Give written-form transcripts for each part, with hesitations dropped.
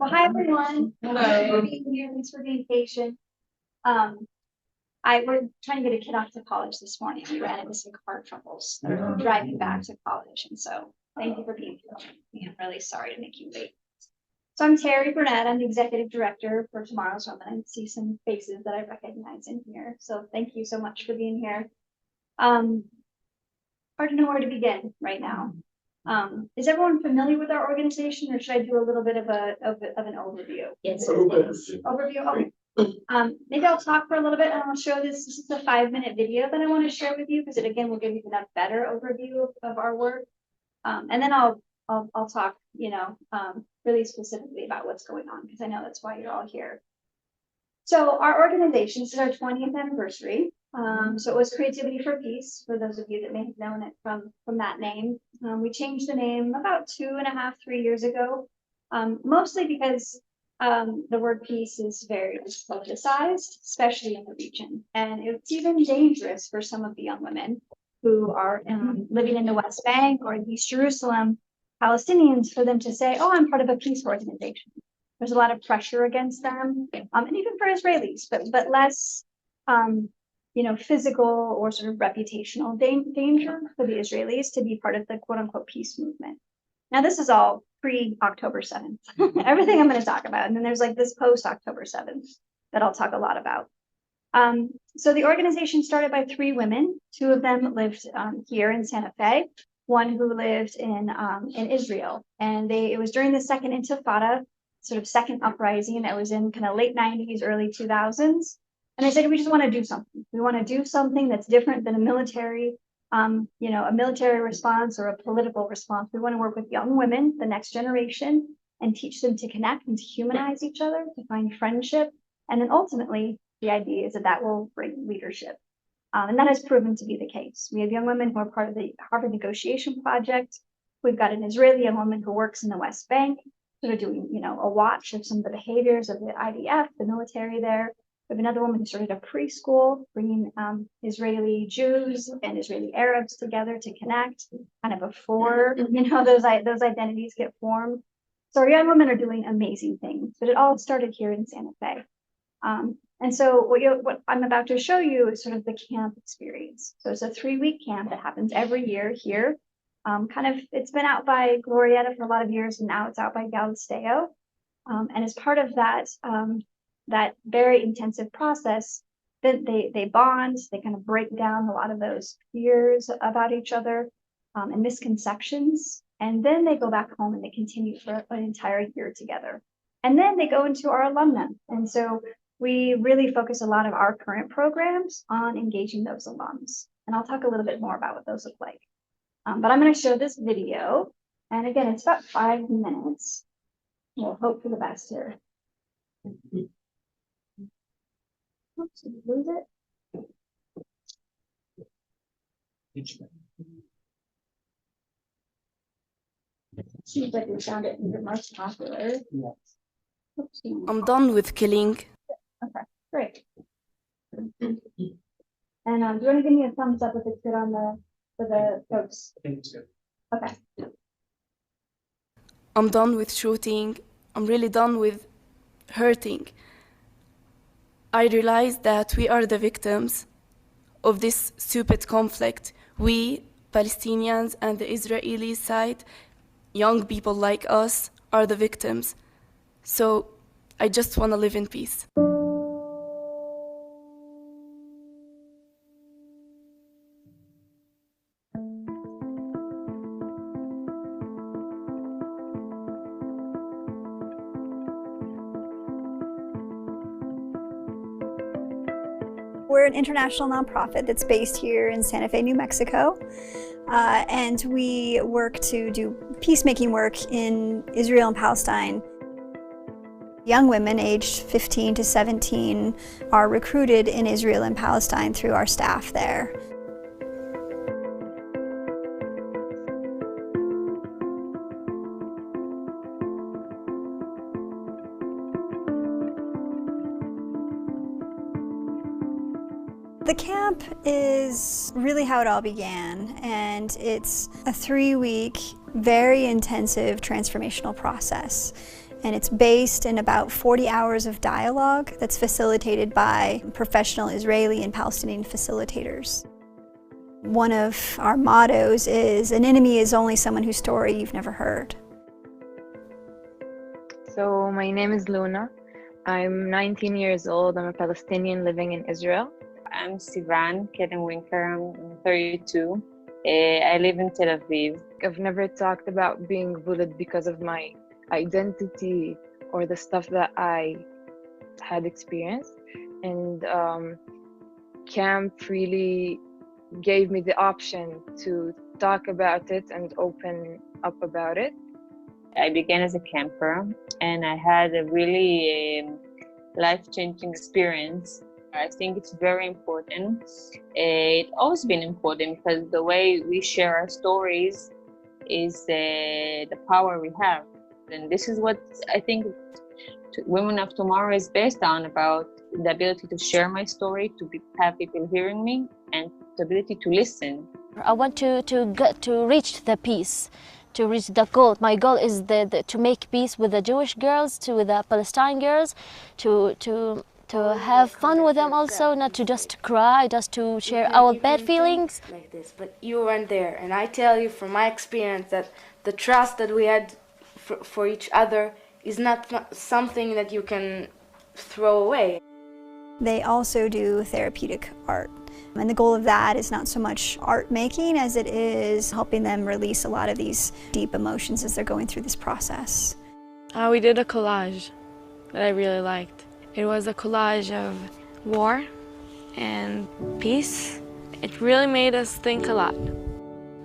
Well, hi everyone. Thanks for being here. Thanks for being patient. We're trying to get a kid off to college this morning. We ran into some car troubles driving back to college, and so thank you for being here. I'm really sorry to make you wait. So I'm Tarrie Burnett. I'm the executive director for Tomorrow's Women. I see some faces that I recognize in here, so thank you so much for being here. Hard to know where to begin right now. Is everyone familiar with our organization, or should I do a little bit of an overview? Yes. Overview. Okay. Maybe I'll talk for a little bit, and I'll show this. This is a 5-minute video that I want to share with you, because it again will give you a better overview of our work. And then I'll talk, really specifically about what's going on, because I know that's why you're all here. So our organization, this is our 20th anniversary. So it was Creativity for Peace, for those of you that may have known it from that name. We changed the name about 2.5, 3 years ago, mostly because the word peace is very politicized, especially in the region. And it's even dangerous for some of the young women who are living in the West Bank or in East Jerusalem, Palestinians, for them to say, oh, I'm part of a peace organization. There's a lot of pressure against them, and even for Israelis, but less physical or sort of reputational danger for the Israelis to be part of the quote unquote peace movement. Now, this is all pre-October 7th, everything I'm going to talk about. And then there's like this post-October 7th that I'll talk a lot about. So the organization started by 3 women. 2 of them lived here in Santa Fe, one who lived in Israel. And it was during the second Intifada, sort of second uprising that was in kind of late 90s, early 2000s. And they said, we just want to do something. We want to do something that's different than a military response or a political response. We want to work with young women, the next generation, and teach them to connect and to humanize each other, to find friendship. And then ultimately, the idea is that will bring leadership. And that has proven to be the case. We have young women who are part of the Harvard Negotiation Project. We've got an Israeli young woman who works in the West Bank, sort of doing, a watch of some of the behaviors of the IDF, the military there. We have another woman who started a preschool, bringing Israeli Jews and Israeli Arabs together to connect, kind of before, those identities get formed. So our young women are doing amazing things, but it all started here in Santa Fe. And so what I'm about to show you is sort of the camp experience. So it's a 3-week camp that happens every year here. It's been out by Glorieta for a lot of years, and now it's out by Galisteo. And as part of that very intensive process, that they bond, they kind of break down a lot of those fears about each other and misconceptions. And then they go back home and they continue for an entire year together. And then they go into our alumna. And so we really focus a lot of our current programs on engaging those alums. And I'll talk a little bit more about what those look like. But I'm going to show this video. And again, it's about 5 minutes. We'll hope for the best here. Oops, did you lose it? Seems like we found it the most popular. Yes. Oops. I'm done with killing. Okay, great. And do you want to give me a thumbs up if it's good for the folks? I think it's good. Okay. I'm done with shooting. I'm really done with hurting. I realize that we are the victims of this stupid conflict. We, Palestinians and the Israeli side, young people like us, are the victims. So I just want to live in peace. We're an international nonprofit that's based here in Santa Fe, New Mexico, and we work to do peacemaking work in Israel and Palestine. Young women aged 15 to 17 are recruited in Israel and Palestine through our staff there. The camp is really how it all began, and it's a 3-week, very intensive transformational process. And it's based in about 40 hours of dialogue that's facilitated by professional Israeli and Palestinian facilitators. One of our mottos is, an enemy is only someone whose story you've never heard. So my name is Luna. I'm 19 years old. I'm a Palestinian living in Israel. I'm Sivan Kerenwinker. I'm 32. I live in Tel Aviv. I've never talked about being bullied because of my identity or the stuff that I had experienced. And camp really gave me the option to talk about it and open up about it. I began as a camper and I had a really life-changing experience. I think it's very important. It's always been important because the way we share our stories is the power we have. And this is what I think Women of Tomorrow is based on, about the ability to share my story, have people hearing me, and the ability to listen. I want to reach the peace, to reach the goal. My goal is to make peace with the Jewish girls, with the Palestine girls, to have fun with them also, not to just cry, just to share our bad feelings. Like this, but you weren't there, and I tell you from my experience that the trust that we had for each other is not something that you can throw away. They also do therapeutic art. And the goal of that is not so much art making as it is helping them release a lot of these deep emotions as they're going through this process. We did a collage that I really liked. It was a collage of war and peace. It really made us think a lot.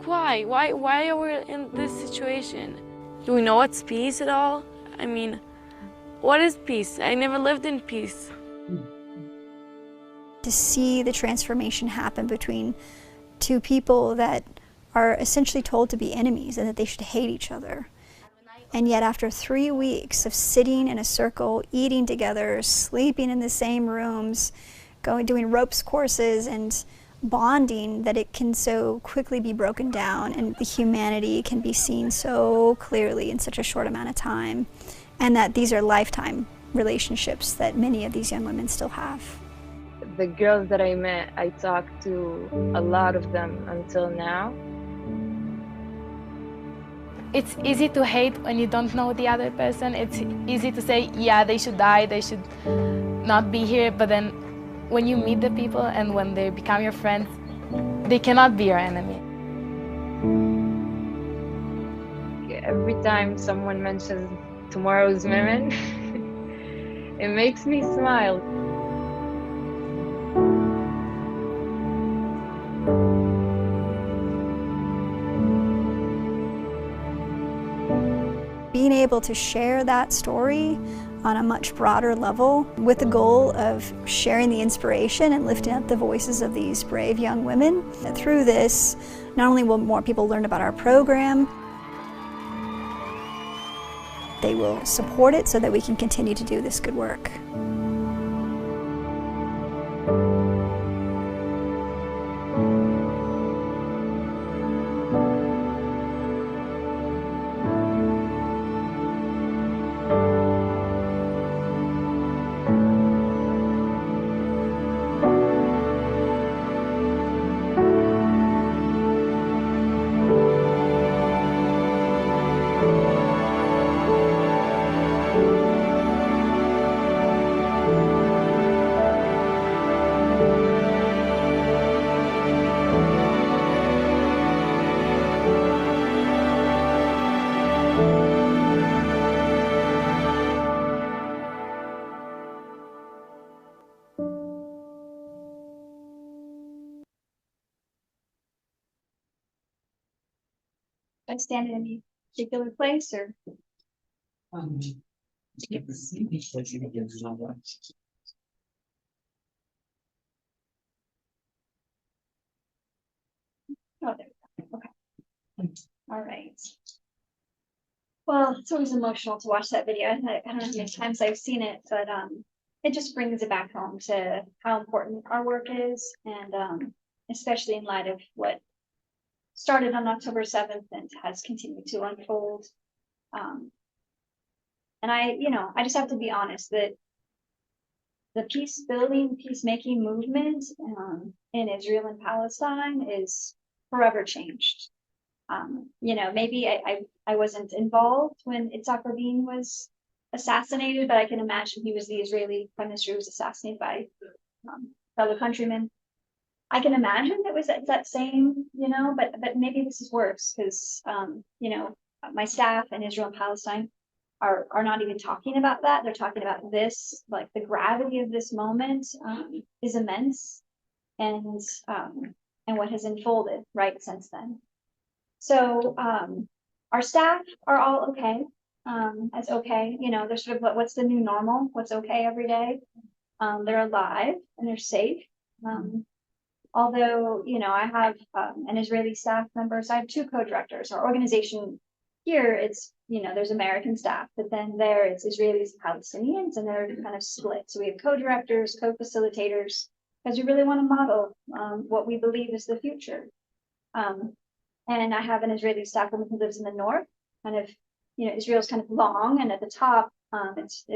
Why? Why are we in this situation? Do we know what's peace at all? I mean, what is peace? I never lived in peace. To see the transformation happen between two people that are essentially told to be enemies and that they should hate each other. And yet after 3 weeks of sitting in a circle, eating together, sleeping in the same rooms, doing ropes courses and bonding, that it can so quickly be broken down and the humanity can be seen so clearly in such a short amount of time. And that these are lifetime relationships that many of these young women still have. The girls that I met, I talked to a lot of them until now. It's easy to hate when you don't know the other person. It's easy to say, yeah, they should die, they should not be here. But then when you meet the people and when they become your friends, they cannot be your enemy. Every time someone mentions tomorrow's women, it makes me smile. Being able to share that story on a much broader level with the goal of sharing the inspiration and lifting up the voices of these brave young women. Through this, not only will more people learn about our program, they will support it so that we can continue to do this good work. I stand in any particular place, or oh, there we go. Okay. All right. Well, it's always emotional to watch that video. I don't know how many times I've seen it, but it just brings it back home to how important our work is, and especially in light of what started on October 7th and has continued to unfold. And I just have to be honest that the peace building, peacemaking movement in Israel and Palestine is forever changed. Maybe I wasn't involved when Itzhak Rabin was assassinated, but I can imagine he was the Israeli prime minister who was assassinated by fellow countrymen. I can imagine it was that same, but maybe this is worse because, my staff in Israel and Palestine are not even talking about that. They're talking about this, like the gravity of this moment is immense, and what has unfolded right since then. So our staff are all okay. As okay, they're sort of what's the new normal? What's okay every day? They're alive and they're safe. Although, I have an Israeli staff member, so I have two co-directors. Our organization here, it's, there's American staff, but then there it's Israelis and Palestinians, and they're kind of split. So we have co-directors, co-facilitators, because we really want to model what we believe is the future. And I have an Israeli staff woman who lives in the north, kind of, Israel's kind of long, and at the top,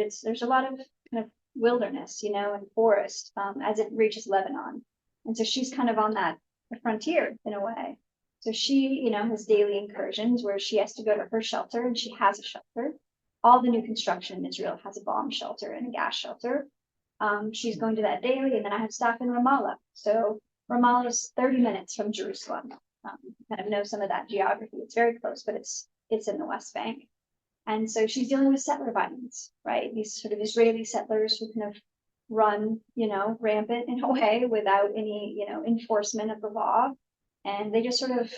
there's a lot of kind of wilderness, and forest as it reaches Lebanon. And so she's kind of on that frontier in a way. So she, has daily incursions where she has to go to her shelter, and she has a shelter. All the new construction in Israel has a bomb shelter and a gas shelter. She's going to that daily, and then I have staff in Ramallah. So Ramallah is 30 minutes from Jerusalem. Kind of know some of that geography. It's very close, but it's in the West Bank. And so she's dealing with settler violence, right? These sort of Israeli settlers who kind of run, rampant in a way without any, enforcement of the law. And they just sort of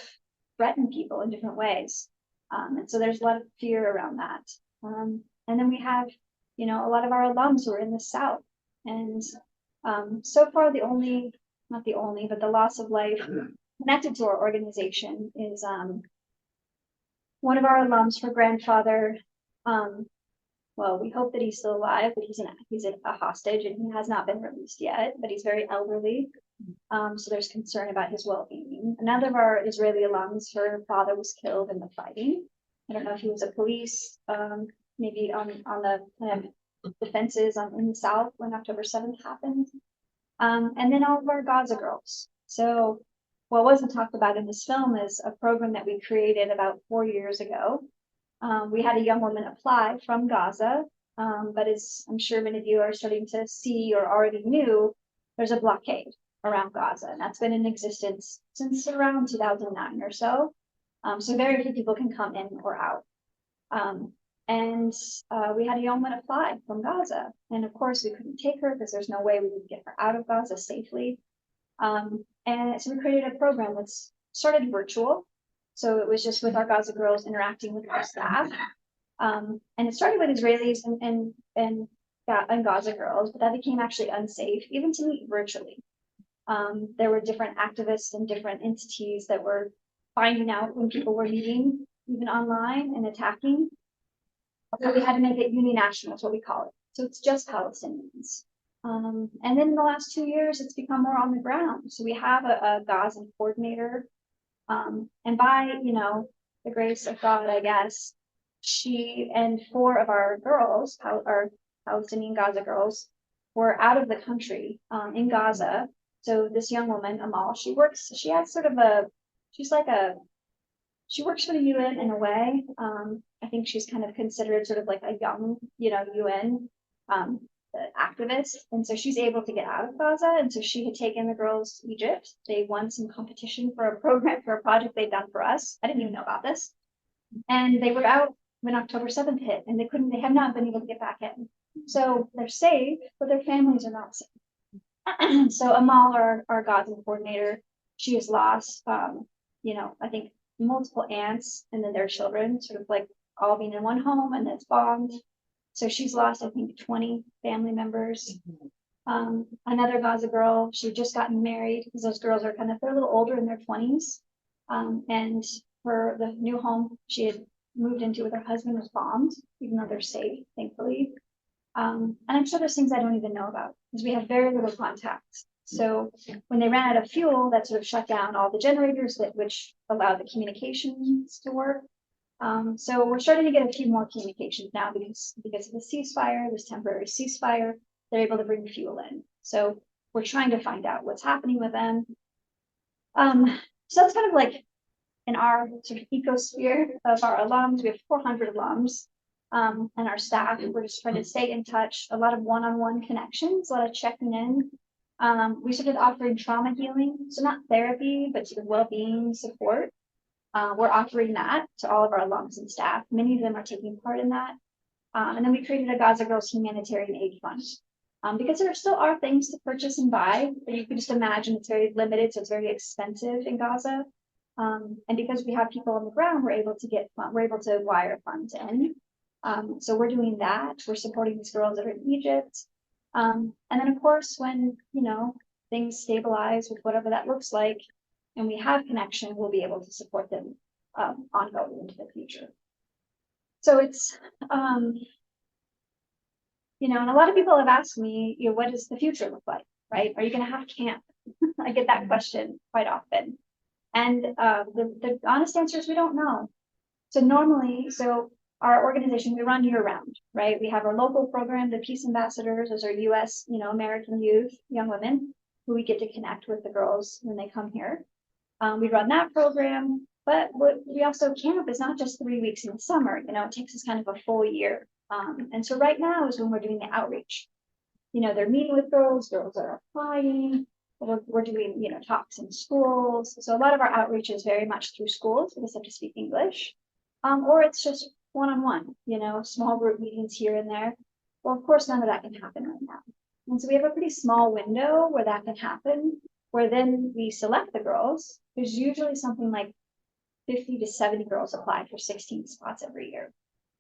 threaten people in different ways. And so there's a lot of fear around that. And then we have, a lot of our alums who are in the South. And so far, not the only, but the loss of life connected to our organization is one of our alums, her grandfather. Well, we hope that he's still alive, but he's a hostage, and he has not been released yet, but he's very elderly. So there's concern about his well-being. Another of our Israeli alums, her father was killed in the fighting. I don't know if he was a police, maybe on the kind of defenses in the South when October 7th happened. And then all of our Gaza girls. So what wasn't talked about in this film is a program that we created about 4 years ago. We had a young woman apply from Gaza, but as I'm sure many of you are starting to see or already knew, there's a blockade around Gaza, and that's been in existence since around 2009 or so. So very few people can come in or out. And we had a young woman apply from Gaza, and of course we couldn't take her because there's no way we could get her out of Gaza safely. And so we created a program that's started virtual. So it was just with our Gaza girls interacting with our staff. And it started with Israelis and Gaza girls, but that became actually unsafe, even to meet virtually. There were different activists and different entities that were finding out when people were meeting, even online, and attacking. So we had to make it uninational, is what we call it. So it's just Palestinians. And then in the last 2 years, it's become more on the ground. So we have a Gaza coordinator. And by, the grace of God, I guess, she and 4 of our girls, our Palestinian Gaza girls, were out of the country in Gaza. So this young woman, Amal, she works for the UN in a way. I think she's kind of considered sort of like a young, UN activist. And so she's able to get out of Gaza. And so she had taken the girls to Egypt. They won some competition for a project they'd done for us. I didn't even know about this. And they were out when October 7th hit, and they have not been able to get back in. So they're safe, but their families are not safe. So Amal, our Gaza coordinator, she has lost, I think multiple aunts and then their children, sort of like all being in one home, and it's bombed. So she's lost, I think, 20 family members. Another Gaza girl, she had just gotten married because those girls are they're a little older in their 20s. And the new home she had moved into with her husband was bombed, even though they're safe, thankfully. And I'm sure there's things I don't even know about because we have very little contact. So when they ran out of fuel, that sort of shut down all the generators which allowed the communications to work. So we're starting to get a few more communications now because of the ceasefire, this temporary ceasefire, they're able to bring fuel in. So we're trying to find out what's happening with them. So that's kind of like in our sort of ecosphere of our alums. We have 400 alums, and our staff. We're just trying to stay in touch. A lot of one-on-one connections, a lot of checking in. We started offering trauma healing, so not therapy, but sort of well-being support. We're offering that to all of our alums and staff. Many of them are taking part in that. And then we created a Gaza Girls Humanitarian Aid Fund. Because there still are things to purchase and buy, but you can just imagine it's very limited, so it's very expensive in Gaza. And because we have people on the ground, we're able to wire funds in. So we're doing that. We're supporting these girls that are in Egypt. And then of course, when, things stabilize with whatever that looks like, and we have connection, we'll be able to support them ongoing into the future. So it's, and a lot of people have asked me, what does the future look like, right? Are you going to have camp? I get that question quite often. And the honest answer is we don't know. So our organization, we run year round, right? We have our local program, the Peace Ambassadors, as our US, American youth, young women, who we get to connect with the girls when they come here. We run that program, but we also camp is not just 3 weeks in the summer, it takes us kind of a full year. And so right now is when we're doing the outreach. They're meeting with girls are applying, we're doing, talks in schools. So a lot of our outreach is very much through schools because they have to speak English. Or it's just one-on-one, small group meetings here and there. Well, of course, none of that can happen right now. And so we have a pretty small window where that can happen, where then we select the girls. There's usually something like 50 to 70 girls apply for 16 spots every year.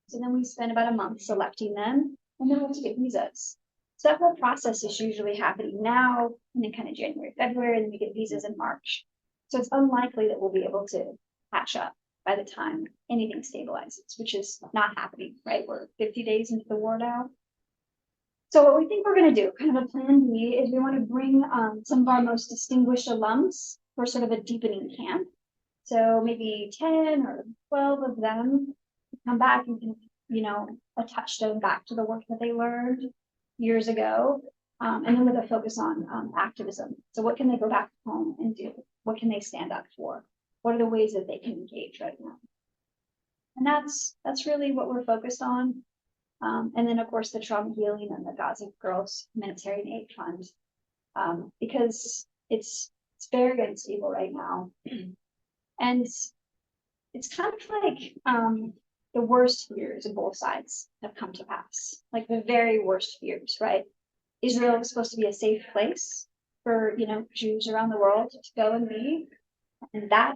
So then we spend about a month selecting them, and then we have to get visas. So that whole process is usually happening now, and then kind of January, February, and then we get visas in March. So it's unlikely that we'll be able to catch up by the time anything stabilizes, which is not happening, right? We're 50 days into the war now. So what we think we're going to do, kind of a plan B, is we want to bring some of our most distinguished alums for sort of a deepening camp. So maybe 10 or 12 of them come back and can, a touchstone back to the work that they learned years ago. And then with a focus on activism. So what can they go back home and do? What can they stand up for? What are the ways that they can engage right now? And that's really what we're focused on. And then of course the trauma healing and the Gaza Girls Humanitarian Aid Fund, because it's very unstable right now. And it's kind of like the worst fears of both sides have come to pass, like the very worst fears, right? Israel was supposed to be a safe place for, Jews around the world to go and be. And that,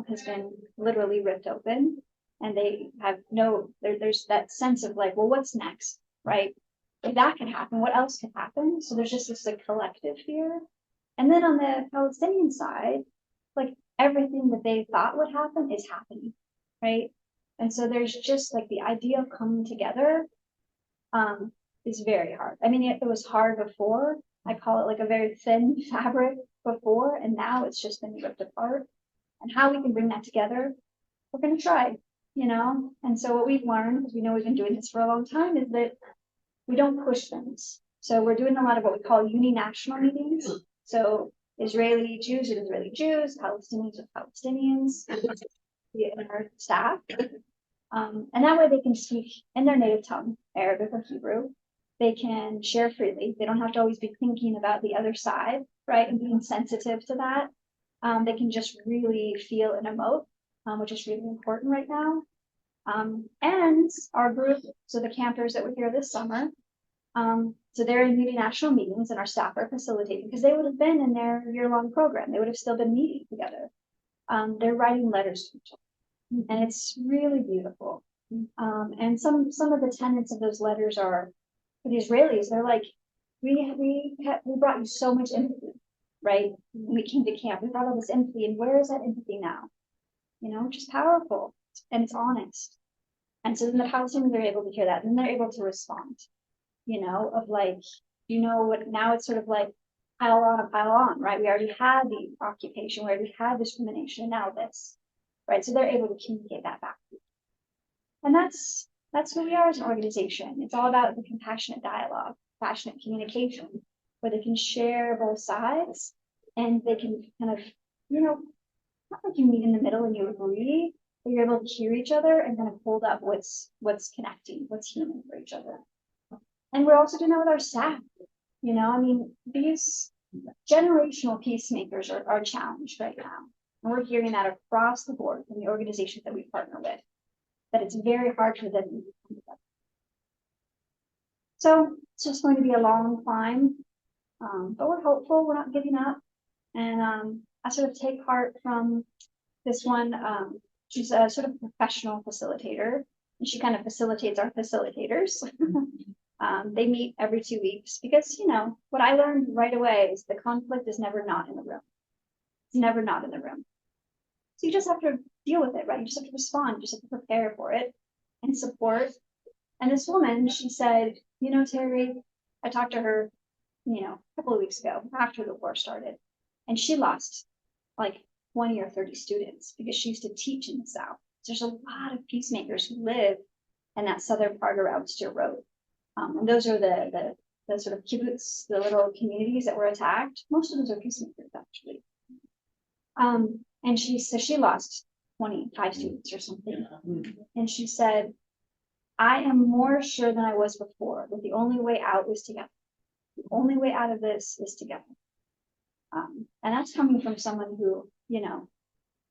has been literally ripped open. And they have there's that sense of like, well, what's next, right? If that can happen, what else could happen? So there's just this like collective fear. And then on the Palestinian side, like everything that they thought would happen is happening, right? And so there's just like the idea of coming together is very hard. I mean, it was hard before. I call it like a very thin fabric before, and now it's just been ripped apart. And how we can bring that together, we're going to try, And so what we've learned, because we know we've been doing this for a long time, is that we don't push things. So we're doing a lot of what we call uninational meetings. So Israeli Jews with Israeli Jews, Palestinians with Palestinians, and our staff. And that way they can speak in their native tongue, Arabic or Hebrew. They can share freely. They don't have to always be thinking about the other side, right? And being sensitive to that. They can just really feel and emote, which is really important right now. And our group, so the campers that were here this summer, so they're in multinational meetings and our staff are facilitating because they would have been in their year-long program. They would have still been meeting together. They're writing letters to each other, and it's really beautiful. And some of the tenets of those letters are, for the Israelis, they're like, we brought you so much empathy, right? When we came to camp, we brought all this empathy, and where is that empathy now? Which is powerful and it's honest. And so then the Palestinians are able to hear that, and they're able to respond, of like, what now it's sort of like pile on, right? We already had the occupation, we already had discrimination, and now this, right? So they're able to communicate that back to each And that's who we are as an organization. It's all about the compassionate dialogue, passionate communication, where they can share both sides and they can kind of, not like you meet in the middle and you agree, but you're able to hear each other and kind of hold up what's connecting, what's human for each other. And we're also doing that with our staff. These generational peacemakers are challenged right now. And we're hearing that across the board from the organizations that we partner with, that it's very hard for them to come together. So it's just going to be a long climb, but we're hopeful, we're not giving up. And I sort of take heart from this one. She's a sort of professional facilitator, and she kind of facilitates our facilitators. They meet every 2 weeks because, what I learned right away is the conflict is never not in the room. It's never not in the room. So you just have to deal with it, right? You just have to respond. You just have to prepare for it and support. And this woman, she said, Tarrie, I talked to her, a couple of weeks ago after the war started, and she lost like 20 or 30 students because she used to teach in the South. There's a lot of peacemakers who live in that southern part around Steer Road. And those are the sort of kibbutz, the little communities that were attacked. Most of those are peacemakers, actually. And she lost 25 students or something. And she said, I am more sure than I was before that the only way out is together. The only way out of this is together. And that's coming from someone who,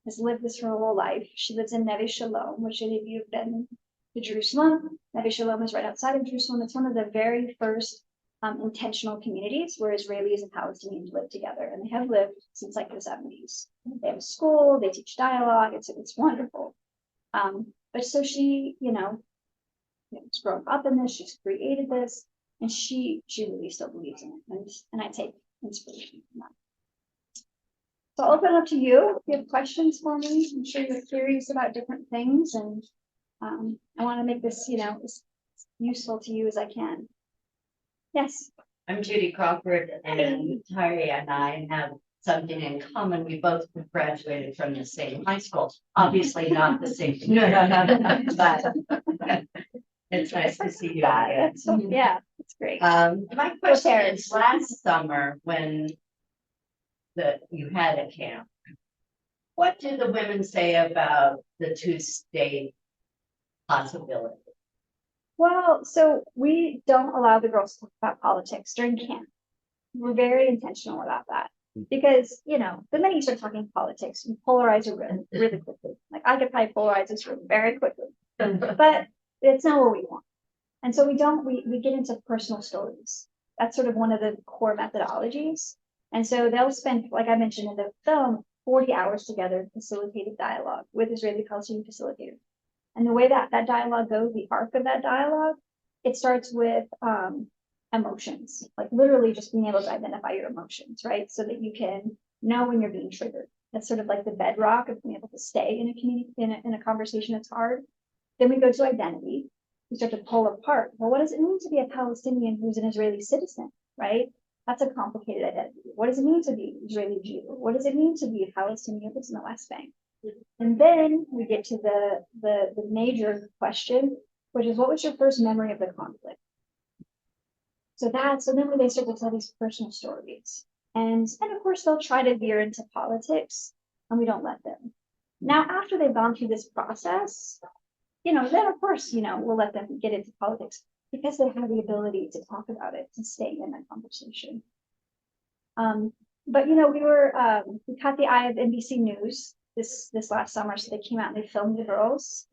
has lived this her whole life. She lives in Neve Shalom, which any of you have been to Jerusalem. Neve Shalom is right outside of Jerusalem. It's one of the very first intentional communities where Israelis and Palestinians live together, and they have lived since like the 70s. They have a school, they teach dialogue. It's wonderful. But so she, has grown up in this. She's created this, and she really still believes in it, and I take inspiration from that. So I'll open it up to you. If you have questions for me, I'm sure you're curious about different things, and I want to make this, as useful to you as I can. Yes. I'm Judy Crawford, and Tarrie and I have something in common. We both graduated from the same high school. Obviously not the same. No. But it's nice to see you again. Yeah, it's great. My question is, last summer when you had a camp, what did the women say about the two-state possibility? Well, so we don't allow the girls to talk about politics during camp. We're very intentional about that because, the minute you start talking politics, you polarize a room really quickly. Like I could probably polarize this room very quickly, but it's not what we want. And so we get into personal stories. That's sort of one of the core methodologies. And so they'll spend, like I mentioned in the film, 40 hours together facilitated dialogue with Israeli Palestinian facilitators. And the way that dialogue goes, the arc of that dialogue, it starts with emotions, like literally just being able to identify your emotions, right? So that you can know when you're being triggered. That's sort of like the bedrock of being able to stay in a community, in a conversation that's hard. Then we go to identity. We start to pull apart. Well, what does it mean to be a Palestinian who's an Israeli citizen, right? That's a complicated identity. What does it mean to be Israeli Jew? What does it mean to be a Palestinian that's in the West Bank? And then we get to the major question, which is, what was your first memory of the conflict? So then when they start to tell these personal stories, and of course they'll try to veer into politics, and we don't let them. Now, after they've gone through this process, then of course, we'll let them get into politics because they have the ability to talk about it, to stay in that conversation. But we caught the eye of NBC News this last summer, so they came out and they filmed the girls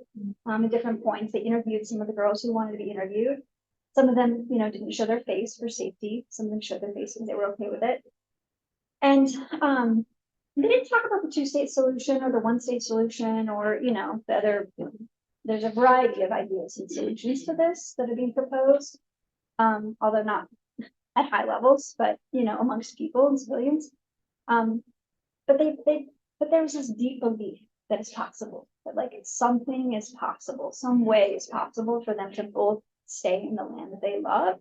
at different points. They interviewed some of the girls who wanted to be interviewed. Some of them, didn't show their face for safety. Some of them showed their face because they were okay with it. And they didn't talk about the two-state solution or the one-state solution or the other. There's a variety of ideas and solutions to this that are being proposed, although not at high levels, but amongst people and civilians. But there's this deep belief that it's possible, that like something is possible, some way is possible for them to both stay in the land that they love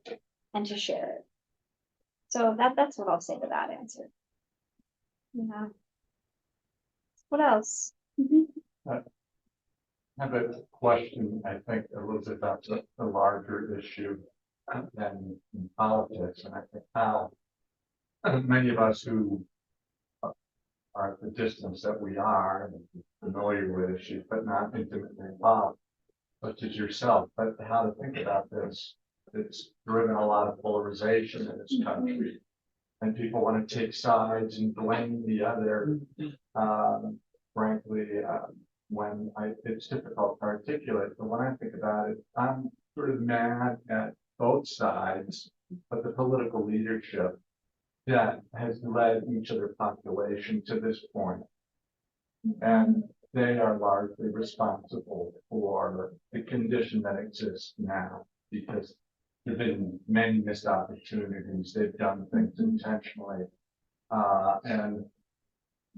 and to share it. So that's what I'll say to that answer. Yeah. What else? have a question, I think, a little bit about the larger issue than in politics, and I think how many of us who are at the distance that we are and familiar with issues, but not intimately involved, such as yourself, but how to think about this. It's driven a lot of polarization in this country, and people want to take sides and blame the other. Frankly, when it's difficult to articulate, but when I think about it, I'm sort of mad at both sides, but the political leadership that has led each of their population to this point. And they are largely responsible for the condition that exists now, because there have been many missed opportunities. They've done things intentionally. And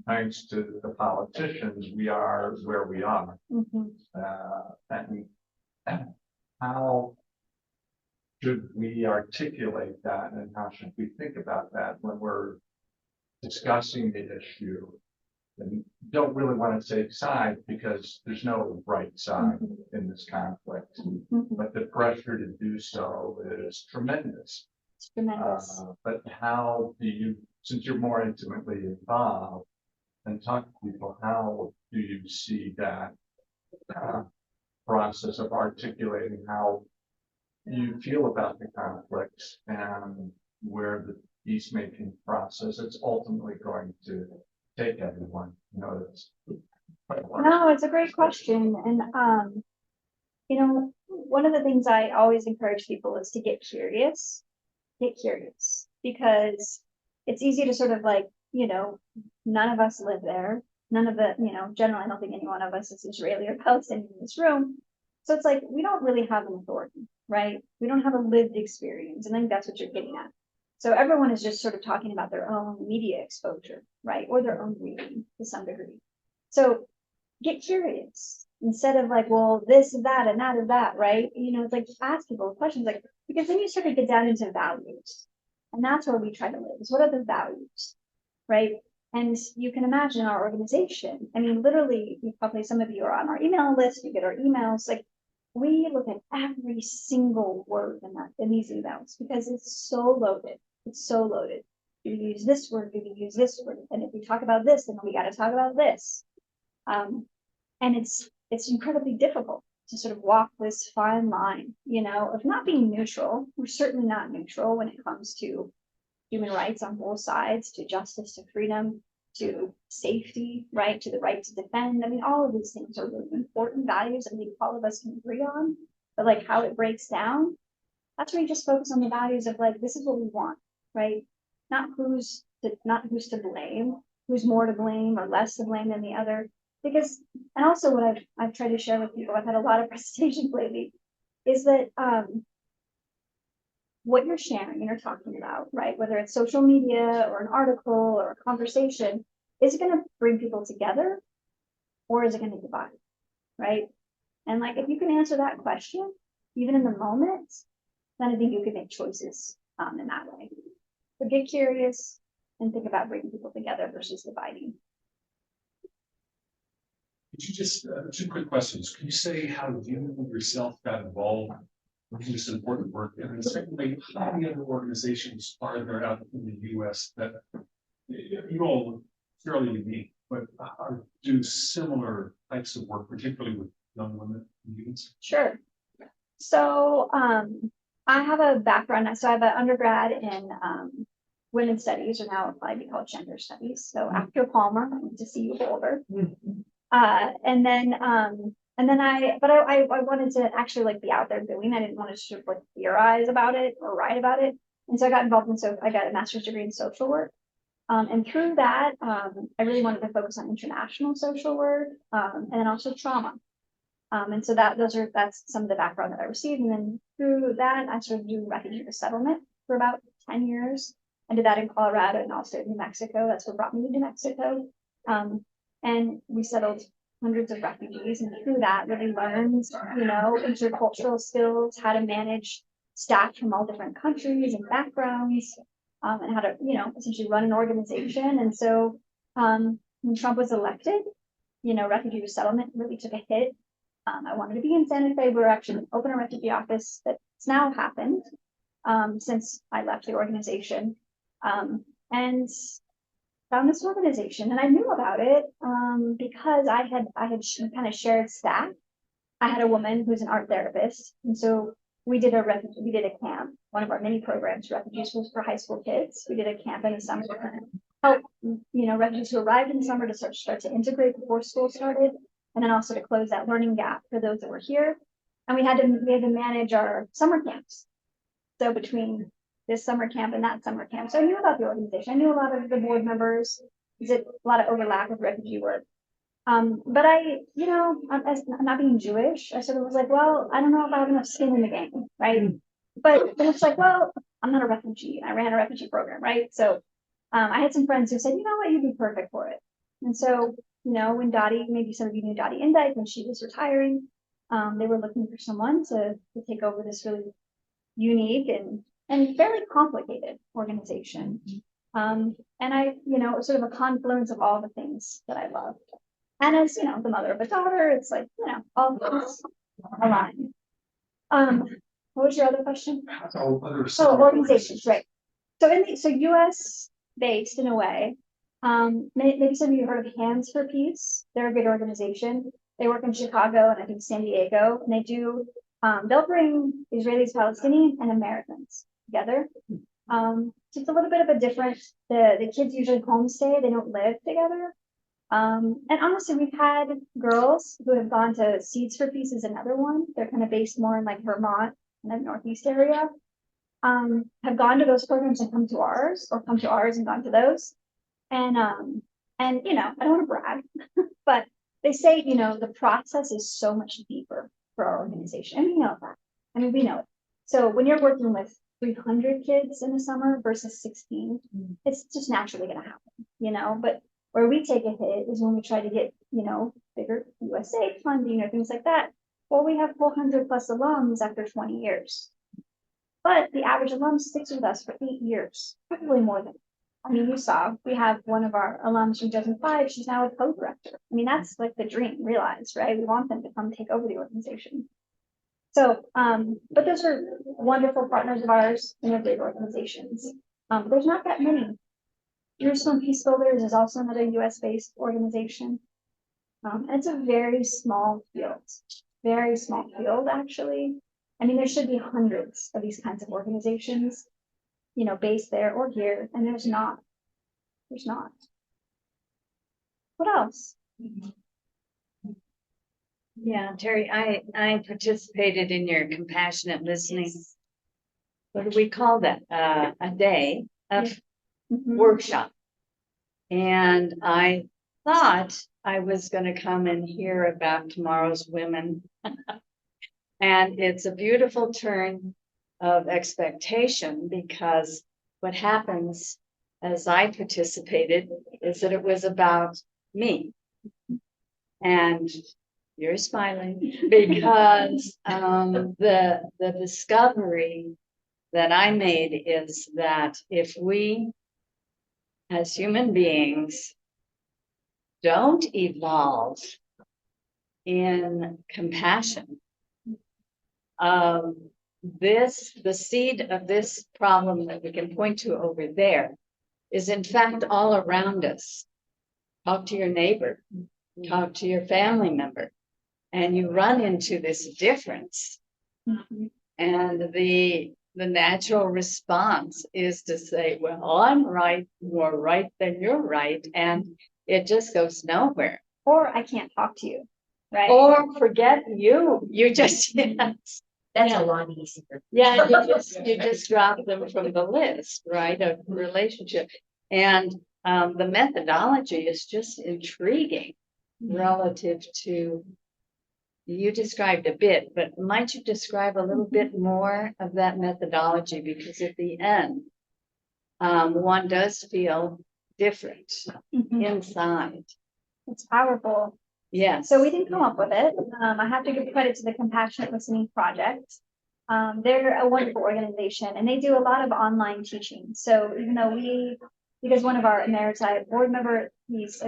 thanks to the politicians, we are where we are. And how should we articulate that, and how should we think about that when we're discussing the issue? And don't really want to take sides, because there's no right side in this conflict, but the pressure to do so is tremendous. It's tremendous. But how do you, since you're more intimately involved and talk to people, how do you see that process of articulating how you feel about the conflicts and where the peacemaking process is ultimately going to take everyone? You know, it's No, it's a great question. And, you know, one of the things I always encourage people is to get curious, because it's easy to sort of like, you know, none of us live there. None of the, you know, generally, I don't think any one of us is Israeli or Palestinian in this room. So it's like, we don't really have an authority, right? We don't have a lived experience. And I think that's what you're getting at. So everyone is just sort of talking about their own media exposure, right? Or their own reading to some degree. So get curious instead of like, well, this is that and that is that, right? You know, it's like ask people questions, like, because then you sort of get down into values. And that's where we try to live, is what are the values, right? And you can imagine our organization. I mean, literally, probably some of you are on our email list, you get our emails, like we look at every single word in these emails, because it's so loaded. It's so loaded. Do we use this word? Do we use this word? And if we talk about this, then we got to talk about this. And it's incredibly difficult to sort of walk this fine line, you know, of not being neutral. We're certainly not neutral when it comes to human rights on both sides, to justice, to freedom, to safety, right, to the right to defend. I mean, all of these things are really important values that I think all of us can agree on. But like how it breaks down, that's where you just focus on the values of like, this is what we want, right? Not who's to blame, who's more to blame or less to blame than the other. Because, and also what I've tried to share with people, I've had a lot of presentations lately, is that what you're sharing and you're talking about, right? Whether it's social media or an article or a conversation, is it going to bring people together or is it going to divide, right? And like, if you can answer that question, even in the moment, then I think you can make choices in that way. So get curious and think about bringing people together versus dividing. Could you just, two quick questions. Can you say how you yourself got involved in this important work? And then secondly, how many other organizations are there out in the US that you all look fairly unique, but do similar types of work, particularly with young women and youths? Sure. So I have a background, so I have an undergrad in women's studies, or now applied to called gender studies. So after Palmer, I went to CU Boulder. And then I wanted to actually like be out there doing. I didn't want to sort of like theorize about it or write about it. And so I got involved in, so I got a master's degree in social work. And through that, I really wanted to focus on international social work, and then also trauma. And so that's some of the background that I received. And then through that, I started doing refugee resettlement for about 10 years. I did that in Colorado and also New Mexico. That's what brought me to New Mexico. And we settled hundreds of refugees, and through that really learned, you know, intercultural skills, how to manage staff from all different countries and backgrounds, and how to, you know, essentially run an organization. And so when Trump was elected, you know, refugee resettlement really took a hit. I wanted to be in Santa Fe. We were actually going to open a refugee office that's now happened since I left the organization, and found this organization, and I knew about it because I had kind of shared staff. I had a woman who's an art therapist, and so we did a camp. One of our mini programs, Refugees, was for high school kids. We did a camp in the summer to help, refugees who arrived in the summer to start to integrate before school started, and then also to close that learning gap for those that were here. And we had to manage our summer camps. So between this summer camp and that summer camp, so I knew about the organization. I knew a lot of the board members. There's a lot of overlap with refugee work. But I'm not being Jewish. I sort of was like, well, I don't know if I have enough skin in the game, right? But it's like, well, I'm not a refugee. I ran a refugee program, right? So I had some friends who said, you know what, you'd be perfect for it. And so, when Dottie, maybe some of you knew Dottie Indike, when she was retiring, they were looking for someone to take over this really unique and fairly complicated organization. And I, it was sort of a confluence of all the things that I loved. And as, the mother of a daughter, it's like, all things align. What was your other question? Organizations, right. So US based in a way. Maybe some of you heard of Hands for Peace. They're a good organization. They work in Chicago and I think San Diego, and they do, they'll bring Israelis, Palestinians, and Americans together. Just a little bit of a different, the kids usually homestay, they don't live together. And honestly, we've had girls who have gone to Seeds for Peace is another one. They're kind of based more in like Vermont and the Northeast area. Have gone to those programs and come to ours, or come to ours and gone to those. And I don't want to brag, but they say, the process is so much deeper for our organization. And we know that. We know it. So when you're working with 300 kids in the summer versus 16, it's just naturally going to happen, but where we take a hit is when we try to get, bigger USAID funding or things like that. Well, we have 400 plus alums after 20 years. But the average alum sticks with us for 8 years, probably more than. You saw, we have one of our alums from 2005, she's now a co-director. That's like the dream realized, right? We want them to come take over the organization. So, but those are wonderful partners of ours in their big organizations. There's not that many. Jerusalem Peace Builders is also another US-based organization. And it's a very small field, actually. There should be hundreds of these kinds of organizations, based there or here, and there's not. What else? Yeah, Tarrie, I participated in your compassionate listening. What do we call that? A day of workshop. And I thought I was going to come and hear about tomorrow's women. And it's a beautiful turn of expectation, because what happens as I participated is that it was about me. And you're smiling because the discovery that I made is that if we as human beings don't evolve in compassion, the seed of this problem that we can point to over there is in fact all around us. Talk to your neighbor, talk to your family member, and you run into this difference. And the natural response is to say, well, I'm right, more right than you're right, and it just goes nowhere. Or I can't talk to you, right? Or forget you. You just That's a lot easier. Yeah, you just drop them from the list, right, of relationship. And the methodology is just intriguing relative to, you described a bit, but might you describe a little bit more of that methodology? Because at the end, one does feel different inside. It's powerful. Yes. So we didn't come up with it. I have to give credit to the Compassionate Listening Project. They're a wonderful organization, and they do a lot of online teaching. So even though because one of our emeriti board member, he's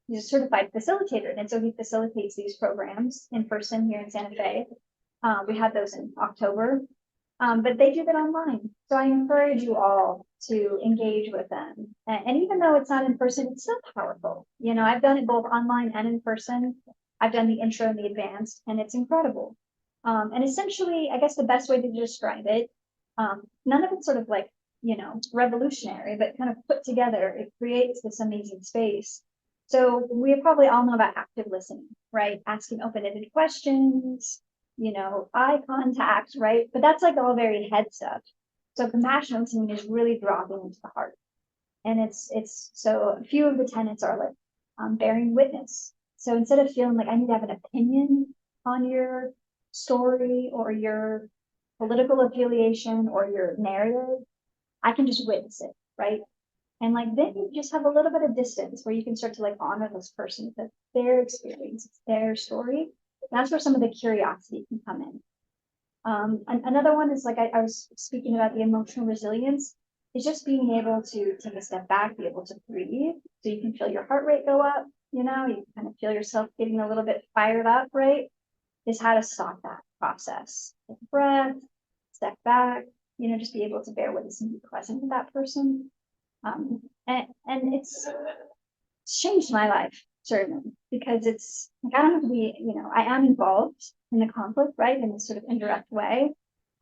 he's a certified facilitator. And so he facilitates these programs in person here in Santa Fe. We had those in October, but they do that online. So I encourage you all to engage with them. And even though it's not in person, it's still powerful. You know, I've done it both online and in person. I've done the intro and the advanced, and it's incredible. And essentially, I guess the best way to describe it, none of it's sort of like, you know, revolutionary, but kind of put together, it creates this amazing space. So we probably all know about active listening, right? Asking open-ended questions, you know, eye contact, right? But that's like all very head stuff. So compassionate listening is really dropping into the heart. And it's so a few of the tenets are like bearing witness. So instead of feeling like I need to have an opinion on your story or your political affiliation or your narrative, I can just witness it, right? And like then you just have a little bit of distance where you can start to like honor this person, that their experience, it's their story. That's where some of the curiosity can come in. And another one is like I was speaking about the emotional resilience, is just being able to take a step back, be able to breathe, so you can feel your heart rate go up, you know, you kind of feel yourself getting a little bit fired up, right? Is how to stop that process. Take a breath, step back, you know, just be able to bear witness and be present with that person. And it's changed my life, certainly, because it's like I don't have to be, you know, I am involved in the conflict, right, in this sort of indirect way.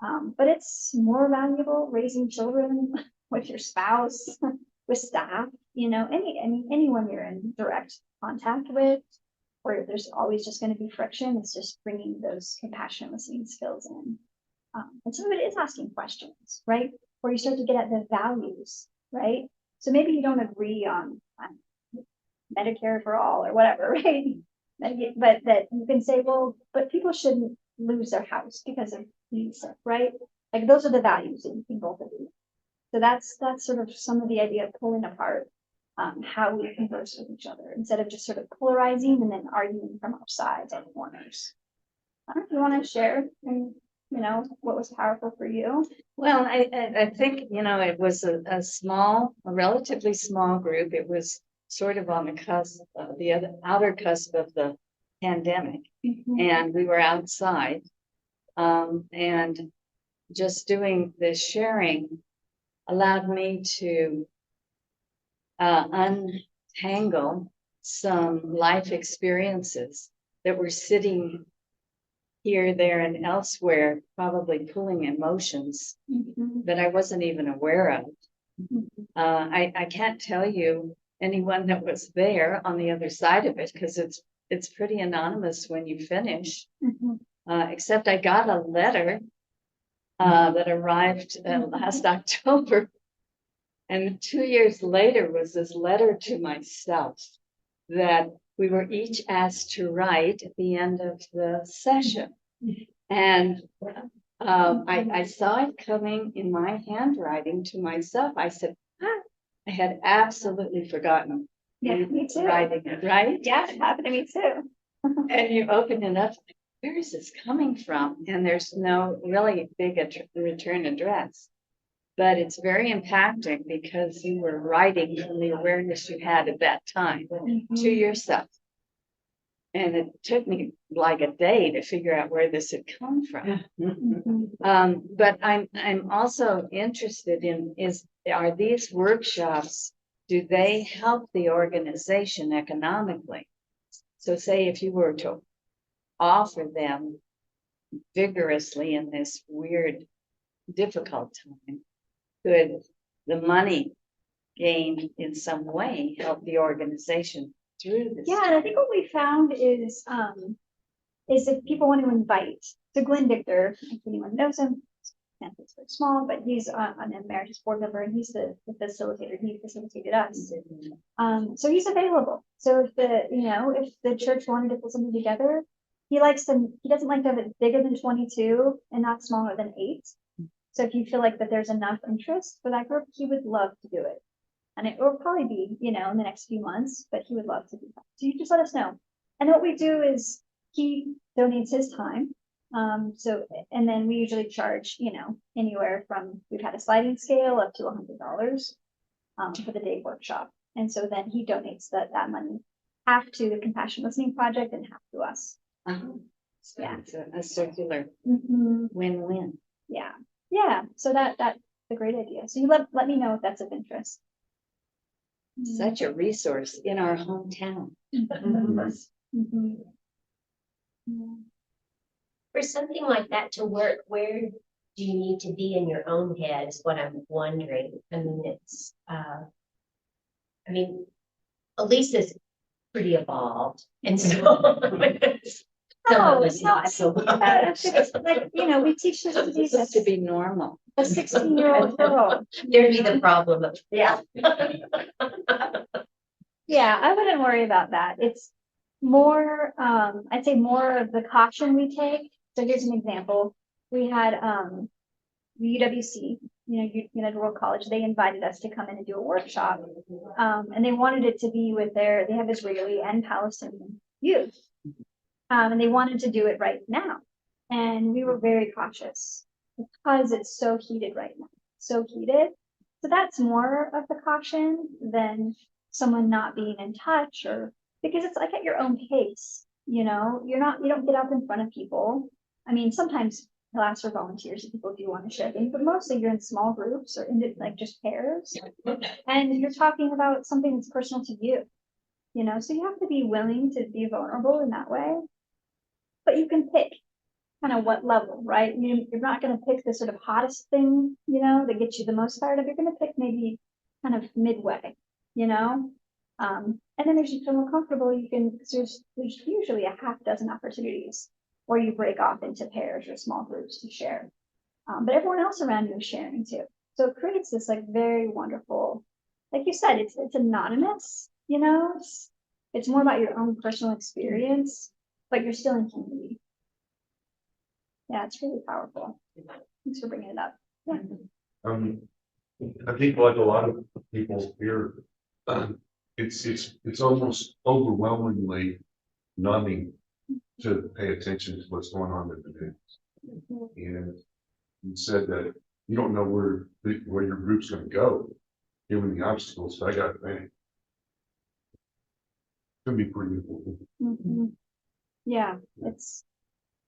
But it's more valuable raising children with your spouse, with staff, you know, anyone you're in direct contact with, where there's always just going to be friction. It's just bringing those compassionate listening skills in. And some of it is asking questions, right? Where you start to get at the values, right? So maybe you don't agree on Medicare for all or whatever, right? But that you can say, well, but people shouldn't lose their house because of music, right? Like those are the values that you can both agree. So that's sort of some of the idea of pulling apart how we converse with each other instead of just sort of polarizing and then arguing from our sides on corners. I don't know if you want to share and you know what was powerful for you. Well, I think, you know, it was a relatively small group. It was sort of on the cusp, the outer cusp of the pandemic. And we were outside. And just doing the sharing allowed me to untangle some life experiences that were sitting here, there, and elsewhere, probably pulling emotions that I wasn't even aware of. I can't tell you anyone that was there on the other side of it because it's pretty anonymous when you finish. Except I got a letter that arrived last October, and 2 years later was this letter to myself that we were each asked to write at the end of the session. And I saw it coming in my handwriting to myself. I said, I had absolutely forgotten. Yeah, me too. Writing it, right? Yeah, it happened to me too. And you open it up, where is this coming from? And there's no really big return address. But it's very impacting because you were writing from the awareness you had at that time to yourself. And it took me like a day to figure out where this had come from. But I'm also interested in are these workshops, do they help the organization economically? So say if you were to offer them vigorously in this weird, difficult time, could the money gained in some way help the organization through this? Yeah, and I think what we found is if people want to invite, so Glenn Victor, if anyone knows him, it's very small, but he's an emeritus board member and he's the facilitator. He facilitated us. So he's available. So if the church wanted to put something together, he doesn't like to have it bigger than 22 and not smaller than 8. So if you feel like that there's enough interest for that group, he would love to do it. And it will probably be, in the next few months, but he would love to do that. So you just let us know. And what we do is he donates his time. And then we usually charge, anywhere from, we've had a sliding scale up to $100 for the day workshop. And so then he donates that money half to the Compassion Listening Project and half to us. So Yeah. it's a circular Mhm. win-win. Yeah, yeah. So that's a great idea. So you let me know if that's of interest. Such a resource in our hometown. Mhm. Yeah. For something like that to work, where do you need to be in your own head is what I'm wondering. I mean, it's, Elisa's pretty evolved, and so. Some of us not so much. It's like, we teach this to be This is to be normal. a 16-year-old girl. There'd be the problem of, yeah. Yeah, I wouldn't worry about that. It's more, I'd say more of the caution we take. So here's an example. We had the UWC, United World College, they invited us to come in and do a workshop. And they wanted it to be with they have Israeli and Palestinian youth. And they wanted to do it right now. And we were very cautious because it's so heated right now, so heated. So that's more of the caution than someone not being in touch, or because it's like at your own pace, you don't get up in front of people. I mean, sometimes he'll ask for volunteers if people do want to share things, but mostly you're in small groups or in like just pairs, and you're talking about something that's personal to you, so you have to be willing to be vulnerable in that way. But you can pick kind of what level, right? You're not going to pick the sort of hottest thing, that gets you the most fired up. You're going to pick maybe kind of midway, and then as you feel more comfortable, you can, there's usually a half dozen opportunities where you break off into pairs or small groups to share. But everyone else around you is sharing too. So it creates this like very wonderful, like you said, it's anonymous, it's more about your own personal experience, but you're still in community. Yeah, it's really powerful. Thanks for bringing it up. Yeah. I think like a lot of people here, it's almost overwhelmingly numbing to pay attention to what's going on in the news. And you said that you don't know where your group's going to go, given the obstacles. So I got to think it's going to be pretty important. Yeah, we're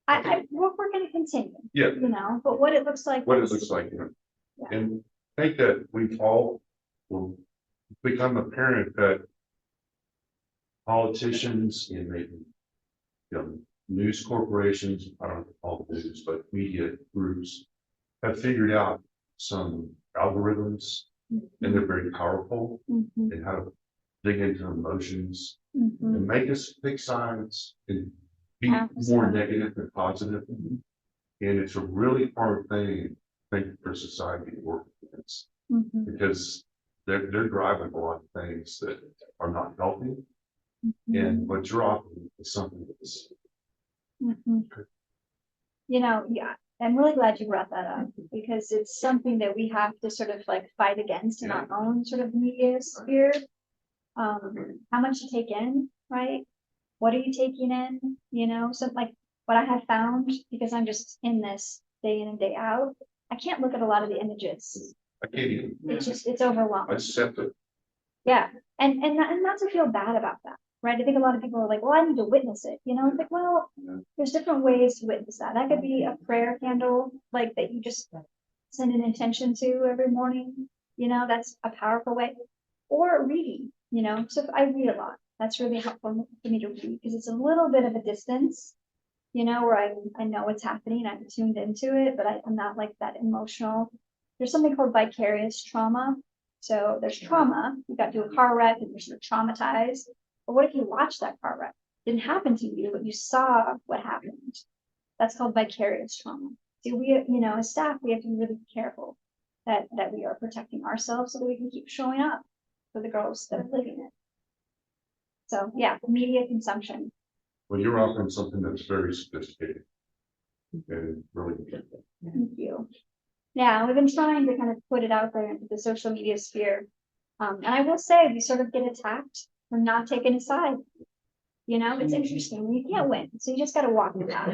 going to continue. Yeah, but what it looks like. Yeah. And I think that we've all will become apparent that politicians and maybe news corporations, I don't know all the news, but media groups have figured out some algorithms, and they're very powerful in how to dig into emotions and make us pick sides and be more negative than positive. And it's a really hard thing, I think, for society to work against, because they're driving a lot of things that are not healthy. And what you're offering is something that's yeah, I'm really glad you brought that up, because it's something that we have to sort of like fight against in our own sort of media sphere. How much you take in, right? What are you taking in? So like what I have found, because I'm just in this day in and day out, I can't look at a lot of the images. I can't even. It's overwhelming. I accept it. Yeah, and not to feel bad about that, right? I think a lot of people are like, well, I need to witness it. It's like, well, there's different ways to witness that. That could be a prayer candle, like that you just send an intention to every morning. That's a powerful way. Or reading, so if I read a lot, that's really helpful for me to read, because it's a little bit of a distance, where I know what's happening, I'm tuned into it, but I'm not like that emotional. There's something called vicarious trauma. So there's trauma, you got to a car wreck and you're sort of traumatized. But what if you watched that car wreck? It didn't happen to you, but you saw what happened. That's called vicarious trauma. So we, as staff, we have to be really careful that we are protecting ourselves so that we can keep showing up for the girls that are living it. So yeah, media consumption. Well, you're offering something that's very sophisticated and really good. Thank you. Yeah, we've been trying to kind of put it out there into the social media sphere. And I will say, we sort of get attacked for not taking a side. It's interesting. You can't win. So you just got to walk the path.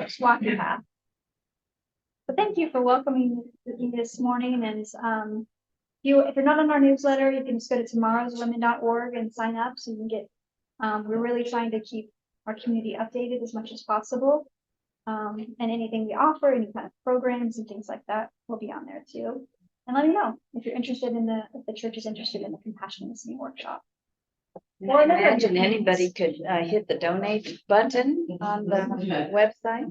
Just walk the path. But thank you for welcoming me this morning. And If you're not on our newsletter, you can just go to tomorrowswomen.org and sign up so you can get, we're really trying to keep our community updated as much as possible. And anything we offer, any kind of programs and things like that will be on there too. And let me know if you're interested if the church is interested in the compassion listening workshop. I imagine anybody could hit the donate button on the website.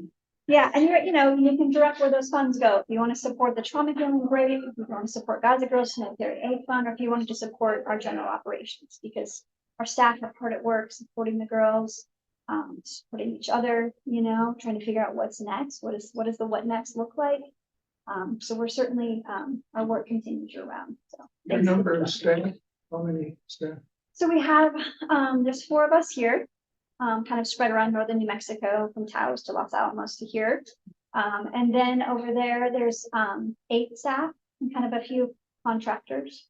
Yeah, and you can direct where those funds go. If you want to support the trauma healing grave, if you want to support Gaza Girls Humanitarian Aid Fund, or if you want to just support our general operations, because our staff are hard at work supporting the girls, supporting each other, trying to figure out what's next. What does the what next look like? So we're certainly, our work continues year round. So The number of staff, how many staff? So we have, there's 4 of us here, kind of spread around northern New Mexico, from Taos to Los Alamos to here. And then over there, there's 8 staff and kind of a few contractors.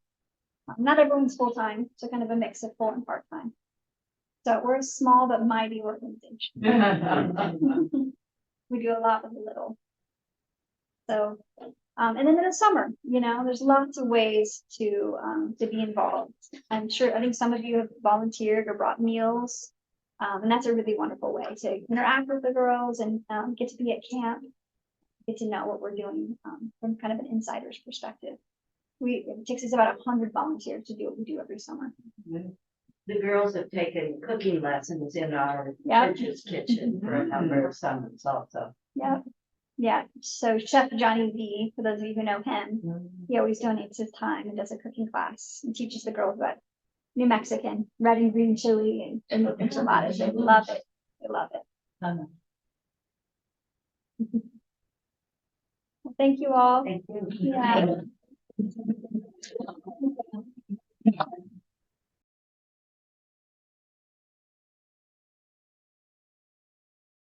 Not everyone's full-time, so kind of a mix of full and part-time. So we're a small but mighty organization. We do a lot with a little. So, and then in the summer, there's lots of ways to be involved. I think some of you have volunteered or brought meals. And that's a really wonderful way to interact with the girls and get to be at camp, get to know what we're doing from kind of an insider's perspective. It takes us about 100 volunteers to do what we do every summer. The girls have taken cooking lessons in our church's kitchen for a number of summers also. Yeah. Yeah. So Chef Johnny V, for those of you who know him, he always donates his time and does a cooking class and teaches the girls about New Mexican red and green chili and enchiladas. They love it. They love it. Well, thank you all. Thank you. Yeah.